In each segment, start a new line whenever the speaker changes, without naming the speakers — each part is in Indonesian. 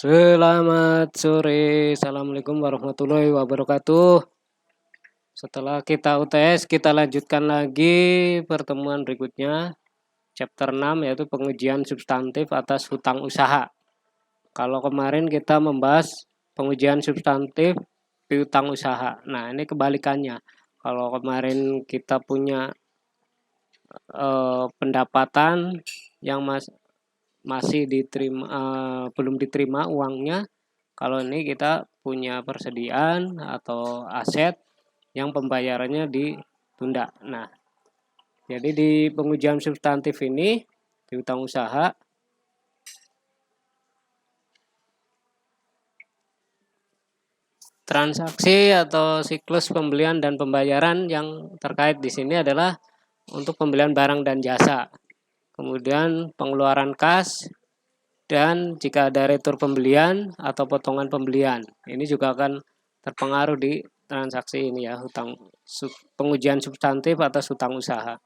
Selamat sore, Assalamualaikum warahmatullahi wabarakatuh. Setelah kita UTS, kita lanjutkan lagi pertemuan berikutnya, chapter 6 yaitu pengujian substantif atas hutang usaha. Kalau kemarin kita membahas pengujian substantif piutang usaha. Nah, ini kebalikannya. Kalau kemarin kita punya pendapatan yang masih diterima, belum diterima uangnya. Kalau ini kita punya persediaan atau aset yang pembayarannya ditunda. Nah, jadi di pengujian substantif ini di hutang usaha transaksi atau siklus pembelian dan pembayaran yang terkait di sini adalah untuk pembelian barang dan jasa. Kemudian pengeluaran kas dan jika ada retur pembelian atau potongan pembelian. Ini juga akan terpengaruh di transaksi ini ya, pengujian substantif atas hutang usaha.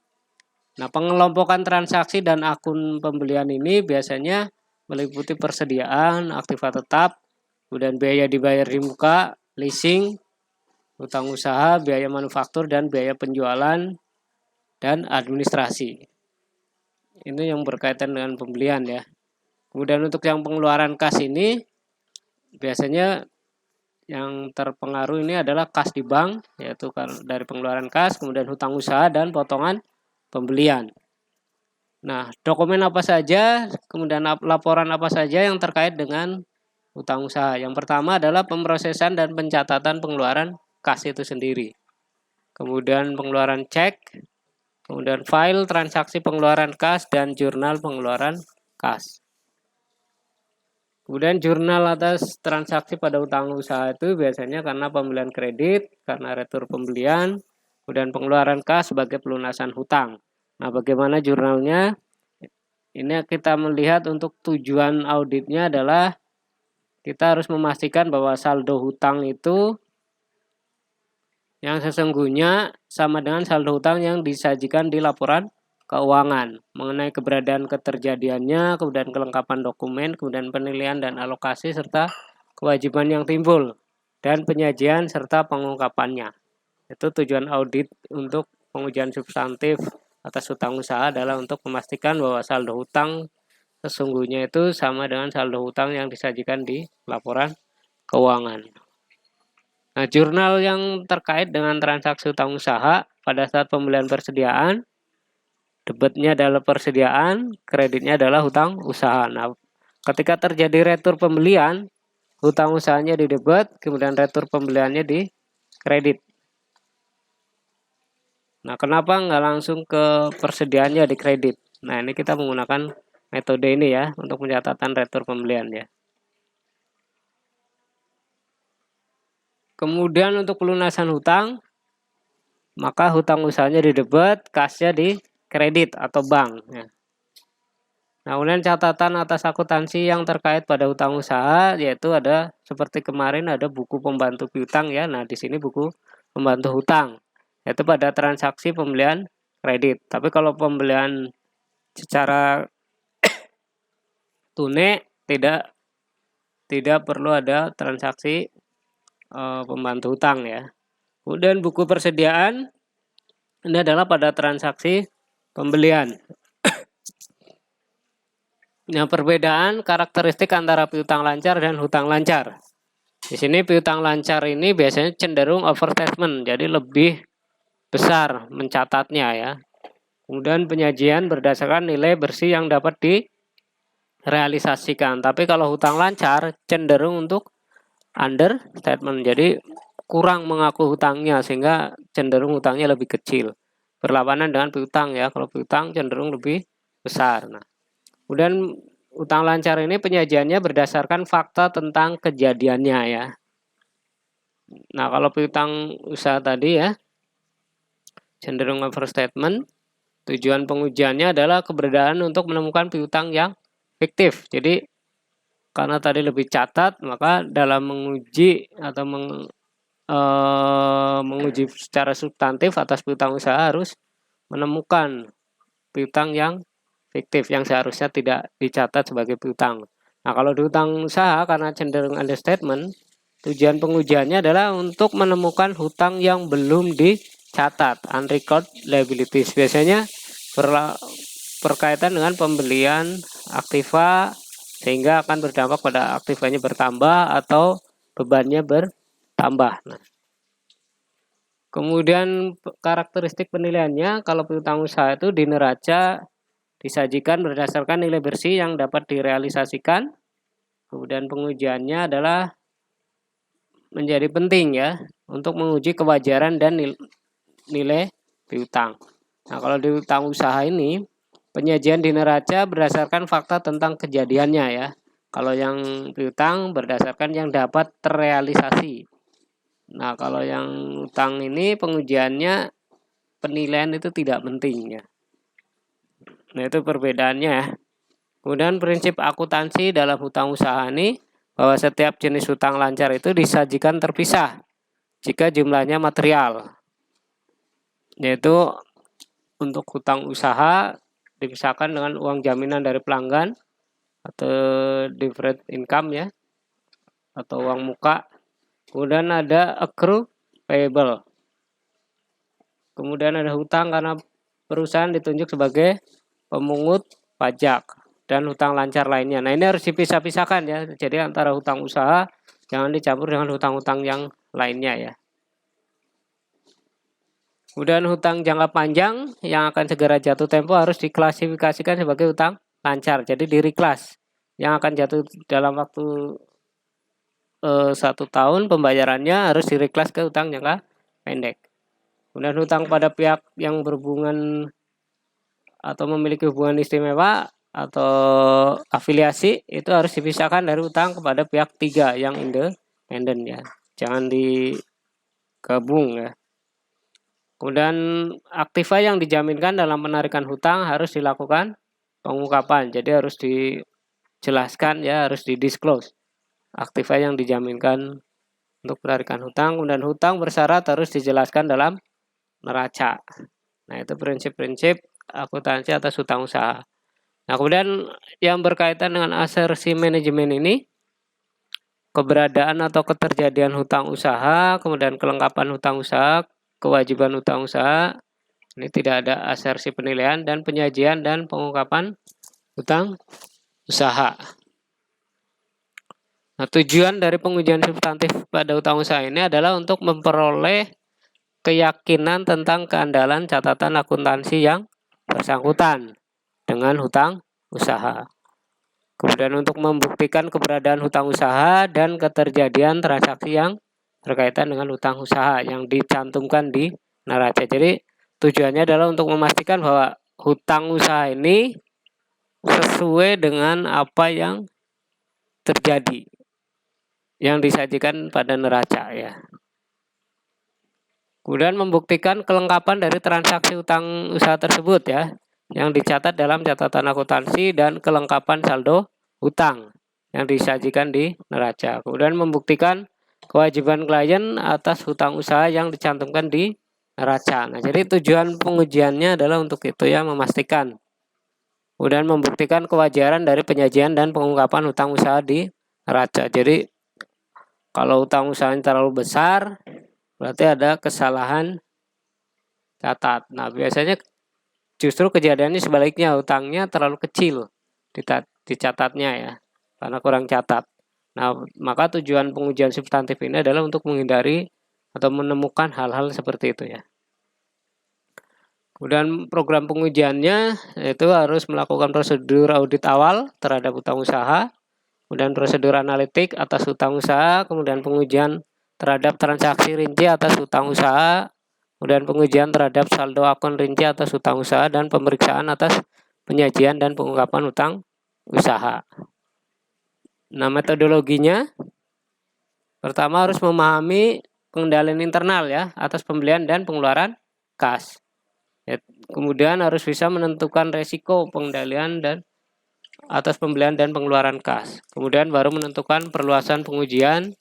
Nah, pengelompokan transaksi dan akun pembelian ini biasanya meliputi persediaan, aktiva tetap, kemudian biaya dibayar di muka, leasing, hutang usaha, biaya manufaktur, dan biaya penjualan dan administrasi. Ini yang berkaitan dengan pembelian ya. Kemudian untuk yang pengeluaran kas ini biasanya yang terpengaruh ini adalah kas di bank, yaitu dari pengeluaran kas, kemudian hutang usaha dan potongan pembelian. Nah, dokumen apa saja, kemudian laporan apa saja yang terkait dengan hutang usaha. Yang pertama adalah pemrosesan dan pencatatan pengeluaran kas itu sendiri. Kemudian pengeluaran cek, kemudian file transaksi pengeluaran kas dan jurnal pengeluaran kas. Kemudian jurnal atas transaksi pada hutang usaha itu biasanya karena pembelian kredit, karena retur pembelian, kemudian pengeluaran kas sebagai pelunasan hutang. Nah, bagaimana jurnalnya? Ini kita melihat untuk tujuan auditnya adalah kita harus memastikan bahwa saldo hutang itu yang sesungguhnya sama dengan saldo hutang yang disajikan di laporan keuangan mengenai keberadaan keterjadiannya, kemudian kelengkapan dokumen, kemudian penilaian dan alokasi serta kewajiban yang timbul dan penyajian serta pengungkapannya. Itu tujuan audit untuk pengujian substantif atas hutang usaha adalah untuk memastikan bahwa saldo hutang sesungguhnya itu sama dengan saldo hutang yang disajikan di laporan keuangan. Nah, jurnal yang terkait dengan transaksi hutang usaha pada saat pembelian persediaan, debitnya adalah persediaan, kreditnya adalah hutang usaha. Nah, ketika terjadi retur pembelian, hutang usahanya di debit, kemudian retur pembeliannya di kredit. Nah, kenapa nggak langsung ke persediaannya di kredit? Nah, ini kita menggunakan metode ini ya, untuk pencatatan retur pembelian ya. Kemudian untuk pelunasan hutang, maka hutang usahanya di debit, kasnya di kredit atau bank. Ya. Nah, kemudian catatan atas akuntansi yang terkait pada hutang usaha, yaitu ada seperti kemarin ada buku pembantu piutang ya. Nah, di sini buku pembantu hutang, yaitu pada transaksi pembelian kredit. Tapi kalau pembelian secara tunai tidak perlu ada transaksi pembantu hutang ya. Kemudian buku persediaan ini adalah pada transaksi pembelian. Nah, perbedaan karakteristik antara piutang lancar dan hutang lancar. Di sini piutang lancar ini biasanya cenderung overstatement, jadi lebih besar mencatatnya ya. Kemudian penyajian berdasarkan nilai bersih yang dapat direalisasikan. Tapi kalau hutang lancar cenderung untuk understatement, jadi kurang mengaku hutangnya sehingga cenderung hutangnya lebih kecil. Berlawanan dengan piutang ya, kalau piutang cenderung lebih besar. Nah, kemudian hutang lancar ini penyajiannya berdasarkan fakta tentang kejadiannya ya. Nah, kalau piutang usaha tadi ya cenderung overstatement. Tujuan pengujiannya adalah keberadaan untuk menemukan piutang yang fiktif. Jadi karena tadi lebih catat, maka dalam menguji atau menguji secara substantif atas piutang usaha harus menemukan piutang yang fiktif yang seharusnya tidak dicatat sebagai piutang. Nah, kalau di hutang usaha karena cenderung understatement, tujuan pengujiannya adalah untuk menemukan hutang yang belum dicatat, unrecorded liabilities. Biasanya berkaitan dengan pembelian aktiva sehingga akan berdampak pada aktivanya bertambah atau bebannya bertambah. Nah, kemudian karakteristik penilaiannya, kalau piutang usaha itu di neraca disajikan berdasarkan nilai bersih yang dapat direalisasikan. Kemudian pengujiannya adalah menjadi penting ya untuk menguji kewajaran dan nilai piutang. Nah, kalau di hutang usaha ini penyajian di neraca berdasarkan fakta tentang kejadiannya ya. Kalau yang piutang berdasarkan yang dapat terrealisasi. Nah, kalau yang hutang ini pengujiannya penilaian itu tidak penting ya. Nah, itu perbedaannya ya. Kemudian prinsip akuntansi dalam hutang usaha ini bahwa setiap jenis hutang lancar itu disajikan terpisah jika jumlahnya material. Yaitu untuk hutang usaha dipisahkan dengan uang jaminan dari pelanggan atau deferred income ya, atau uang muka. Kemudian ada accrue payable. Kemudian ada hutang karena perusahaan ditunjuk sebagai pemungut pajak dan hutang lancar lainnya. Nah, ini harus dipisah-pisahkan ya. Jadi antara hutang usaha jangan dicampur dengan hutang-hutang yang lainnya ya. Kemudian hutang jangka panjang yang akan segera jatuh tempo harus diklasifikasikan sebagai hutang lancar. Jadi di reclass yang akan jatuh dalam waktu 1 tahun pembayarannya harus di reclass ke hutang jangka pendek. Kemudian hutang pada pihak yang berhubungan atau memiliki hubungan istimewa atau afiliasi itu harus dipisahkan dari hutang kepada pihak tiga yang independen ya. Jangan digabung ya. Kemudian aktiva yang dijaminkan dalam penarikan hutang harus dilakukan pengungkapan. Jadi harus dijelaskan ya, harus didisclose. Aktiva yang dijaminkan untuk penarikan hutang. Kemudian hutang bersyarat harus dijelaskan dalam neraca. Nah, itu prinsip-prinsip akuntansi atas hutang usaha. Nah, kemudian yang berkaitan dengan asersi manajemen ini, keberadaan atau keterjadian hutang usaha, kemudian kelengkapan hutang usaha, kewajiban hutang usaha, ini tidak ada asersi penilaian dan penyajian dan pengungkapan hutang usaha. Nah, tujuan dari pengujian substantif pada hutang usaha ini adalah untuk memperoleh keyakinan tentang keandalan catatan akuntansi yang bersangkutan dengan hutang usaha. Kemudian untuk membuktikan keberadaan hutang usaha dan keterjadian transaksi yang berkaitan dengan hutang usaha yang dicantumkan di neraca. Jadi tujuannya adalah untuk memastikan bahwa hutang usaha ini sesuai dengan apa yang terjadi yang disajikan pada neraca ya. Kemudian membuktikan kelengkapan dari transaksi hutang usaha tersebut ya, yang dicatat dalam catatan akuntansi dan kelengkapan saldo hutang yang disajikan di neraca. Kemudian membuktikan kewajiban klien atas hutang usaha yang dicantumkan di neraca. Nah, jadi tujuan pengujiannya adalah untuk itu ya, memastikan. Kemudian membuktikan kewajaran dari penyajian dan pengungkapan hutang usaha di neraca. Jadi kalau hutang usahanya terlalu besar, berarti ada kesalahan catat. Nah, biasanya justru kejadiannya sebaliknya, hutangnya terlalu kecil dicatatnya ya, karena kurang catat. Nah, maka tujuan pengujian substantif ini adalah untuk menghindari atau menemukan hal-hal seperti itu ya. Kemudian program pengujiannya itu harus melakukan prosedur audit awal terhadap hutang usaha, kemudian prosedur analitik atas hutang usaha, kemudian pengujian terhadap transaksi rinci atas hutang usaha, kemudian pengujian terhadap saldo akun rinci atas hutang usaha, dan pemeriksaan atas penyajian dan pengungkapan hutang usaha. Nah, metodologinya pertama harus memahami pengendalian internal ya atas pembelian dan pengeluaran kas. Ya, kemudian harus bisa menentukan resiko pengendalian dan atas pembelian dan pengeluaran kas. Kemudian baru menentukan perluasan pengujian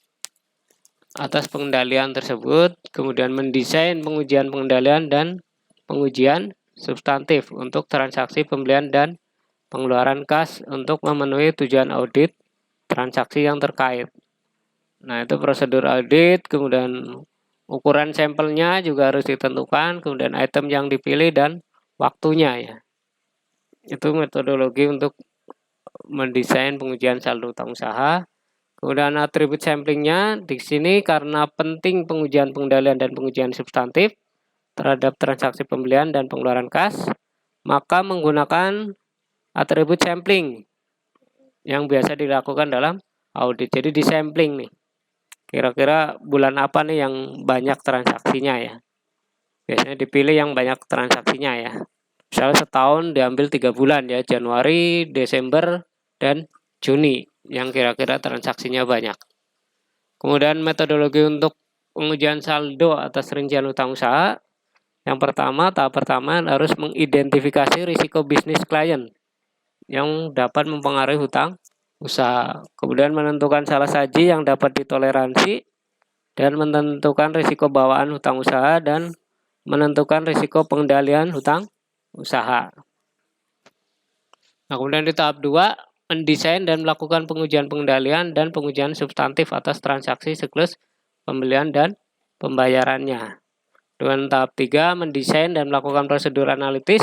atas pengendalian tersebut, kemudian mendesain pengujian pengendalian dan pengujian substantif untuk transaksi pembelian dan pengeluaran kas untuk memenuhi tujuan audit transaksi yang terkait. Nah, itu prosedur audit, kemudian ukuran sampelnya juga harus ditentukan, kemudian item yang dipilih dan waktunya ya. Itu metodologi untuk mendesain pengujian saldo utang usaha. Kemudian atribut samplingnya di sini karena penting pengujian pengendalian dan pengujian substantif terhadap transaksi pembelian dan pengeluaran kas, maka menggunakan atribut sampling yang biasa dilakukan dalam audit. Jadi di sampling nih. Kira-kira bulan apa nih yang banyak transaksinya ya. Biasanya dipilih yang banyak transaksinya ya. Misalnya setahun diambil 3 bulan ya, Januari, Desember, dan Juni yang kira-kira transaksinya banyak. Kemudian metodologi untuk pengujian saldo atas rincian utang usaha. Yang pertama, tahap pertama harus mengidentifikasi risiko bisnis klien yang dapat mempengaruhi hutang usaha. Kemudian menentukan salah saji yang dapat ditoleransi dan menentukan risiko bawaan hutang usaha dan menentukan risiko pengendalian hutang usaha. Nah, kemudian di tahap 2, mendesain dan melakukan pengujian pengendalian dan pengujian substantif atas transaksi siklus pembelian dan pembayarannya. Dengan tahap 3, mendesain dan melakukan prosedur analitis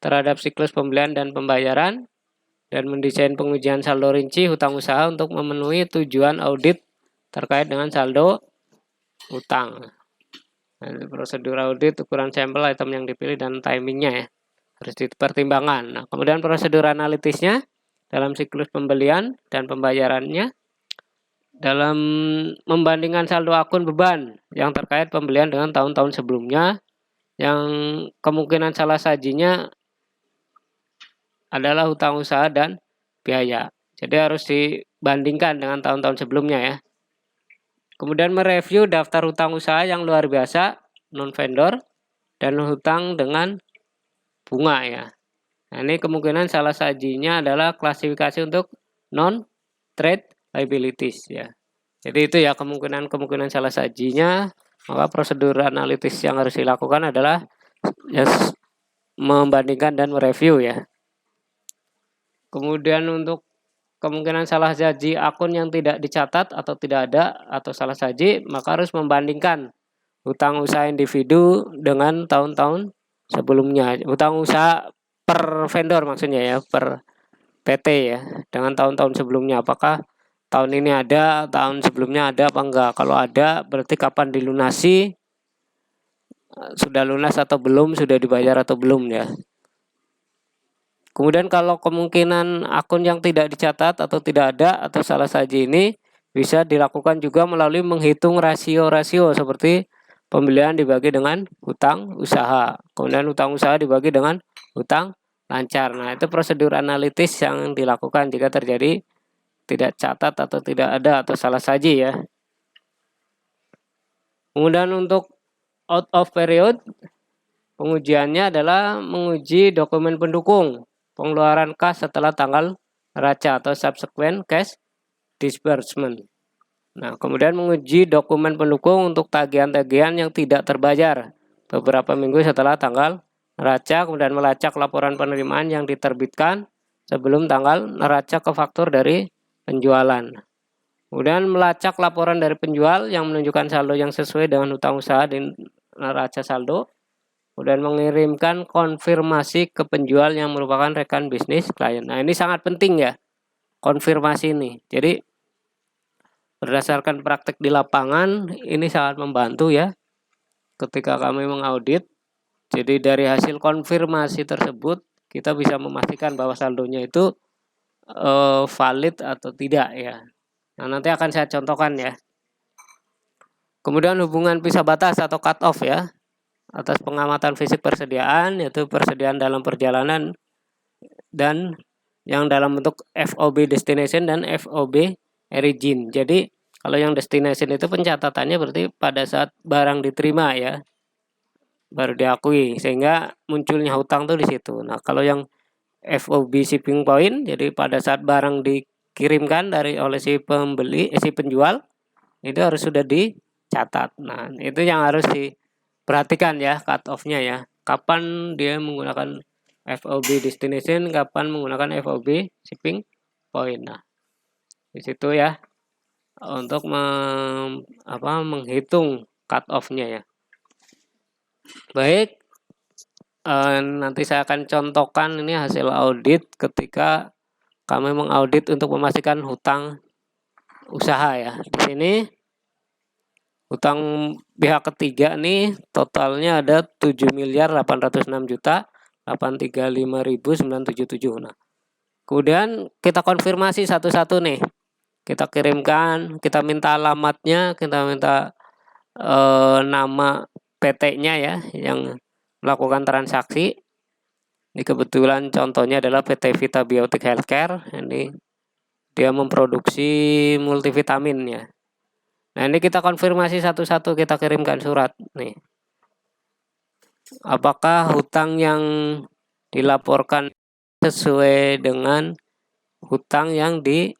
terhadap siklus pembelian dan pembayaran dan mendesain pengujian saldo rinci hutang usaha untuk memenuhi tujuan audit terkait dengan saldo utang. Nah, prosedur audit, ukuran sampel, item yang dipilih, dan timingnya ya harus dipertimbangkan. Nah, kemudian prosedur analitisnya dalam siklus pembelian dan pembayarannya dalam membandingkan saldo akun beban yang terkait pembelian dengan tahun-tahun sebelumnya, yang kemungkinan salah sajinya adalah hutang usaha dan biaya. Jadi harus dibandingkan dengan tahun-tahun sebelumnya ya. Kemudian mereview daftar hutang usaha yang luar biasa, non-vendor, dan hutang dengan bunga ya. Nah, ini kemungkinan salah sajinya adalah klasifikasi untuk non-trade liabilities ya. Jadi itu ya kemungkinan salah sajinya. Maka prosedur analitis yang harus dilakukan adalah membandingkan dan mereview ya. Kemudian untuk kemungkinan salah saji akun yang tidak dicatat atau tidak ada atau salah saji, maka harus membandingkan hutang usaha individu dengan tahun-tahun sebelumnya. Hutang usaha per vendor maksudnya ya, per PT ya, dengan tahun-tahun sebelumnya. Apakah tahun ini ada, tahun sebelumnya ada apa enggak? Kalau ada, berarti kapan dilunasi, sudah lunas atau belum, sudah dibayar atau belum ya. Kemudian kalau kemungkinan akun yang tidak dicatat atau tidak ada atau salah saji ini bisa dilakukan juga melalui menghitung rasio-rasio seperti pembelian dibagi dengan hutang usaha. Kemudian hutang usaha dibagi dengan hutang lancar. Nah, itu prosedur analitis yang dilakukan jika terjadi tidak catat atau tidak ada atau salah saji ya. Kemudian untuk out of period, pengujiannya adalah menguji dokumen pendukung pengeluaran kas setelah tanggal neraca atau subsequent cash disbursement. Nah, kemudian menguji dokumen pendukung untuk tagihan-tagihan yang tidak terbayar beberapa minggu setelah tanggal neraca, kemudian melacak laporan penerimaan yang diterbitkan sebelum tanggal neraca ke faktur dari penjualan. Kemudian melacak laporan dari penjual yang menunjukkan saldo yang sesuai dengan hutang usaha di neraca saldo. Kemudian mengirimkan konfirmasi ke penjual yang merupakan rekan bisnis klien. Nah, ini sangat penting ya, konfirmasi ini. Jadi berdasarkan praktek di lapangan, ini sangat membantu ya ketika kami mengaudit. Jadi dari hasil konfirmasi tersebut, kita bisa memastikan bahwa saldonya itu valid atau tidak ya. Nah, nanti akan saya contohkan ya. Kemudian hubungan pisah batas atau cut off ya. Atas pengamatan fisik persediaan, yaitu persediaan dalam perjalanan dan yang dalam bentuk FOB destination dan FOB origin. Jadi kalau yang destination itu pencatatannya berarti pada saat barang diterima ya, baru diakui, sehingga munculnya hutang tuh di situ. Nah, kalau yang FOB shipping point, jadi pada saat barang dikirimkan oleh si penjual, itu harus sudah dicatat. Nah, itu yang harus perhatikan ya, cut off-nya ya. Kapan dia menggunakan FOB destination, kapan menggunakan FOB shipping point. Nah, di situ ya, untuk menghitung cut off-nya ya. Baik, nanti saya akan contohkan ini hasil audit ketika kami mengaudit untuk memastikan hutang usaha ya. Di sini hutang pihak ketiga nih totalnya ada 7.806.835.977. Nah, kemudian kita konfirmasi satu-satu nih. Kita kirimkan, kita minta alamatnya, kita minta nama PT-nya ya yang melakukan transaksi. Ini kebetulan contohnya adalah PT Vita Biotik Healthcare. Ini dia memproduksi multivitamin ya. Nah, ini kita konfirmasi satu-satu, kita kirimkan surat nih. Apakah hutang yang dilaporkan sesuai dengan hutang yang di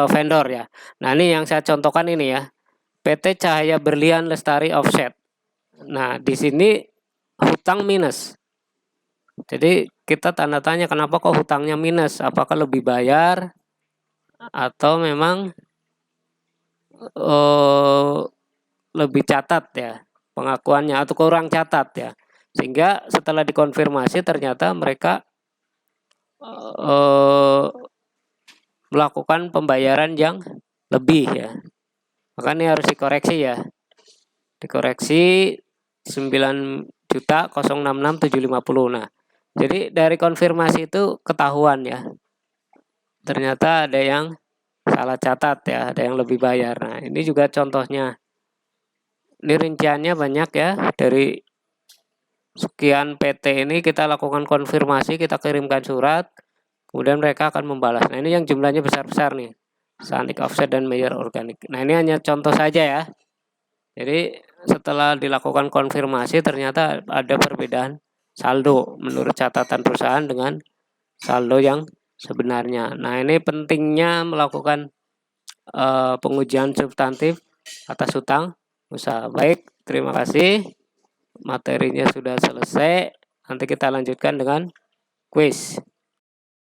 vendor ya. Nah, ini yang saya contohkan ini ya. PT Cahaya Berlian Lestari Offset. Nah, di sini hutang minus. Jadi kita tanda tanya kenapa kok hutangnya minus? Apakah lebih bayar atau memang lebih catat ya pengakuannya atau kurang catat ya. Sehingga setelah dikonfirmasi ternyata mereka melakukan pembayaran yang lebih ya. Maka ini harus dikoreksi ya. Dikoreksi 9.066.750. Nah, jadi dari konfirmasi itu ketahuan ya. Ternyata ada yang salah catat ya, ada yang lebih bayar. Nah, ini juga contohnya. Ini rinciannya banyak ya. Dari sekian PT ini kita lakukan konfirmasi, kita kirimkan surat. Kemudian mereka akan membalas. Nah, ini yang jumlahnya besar-besar nih. Sanik Offset dan Mayer Organic. Nah, ini hanya contoh saja ya. Jadi setelah dilakukan konfirmasi ternyata ada perbedaan saldo menurut catatan perusahaan dengan saldo yang sebenarnya. Nah, ini pentingnya melakukan pengujian substantif atas hutang usaha. Baik, terima kasih. Materinya sudah selesai. Nanti kita lanjutkan dengan quiz.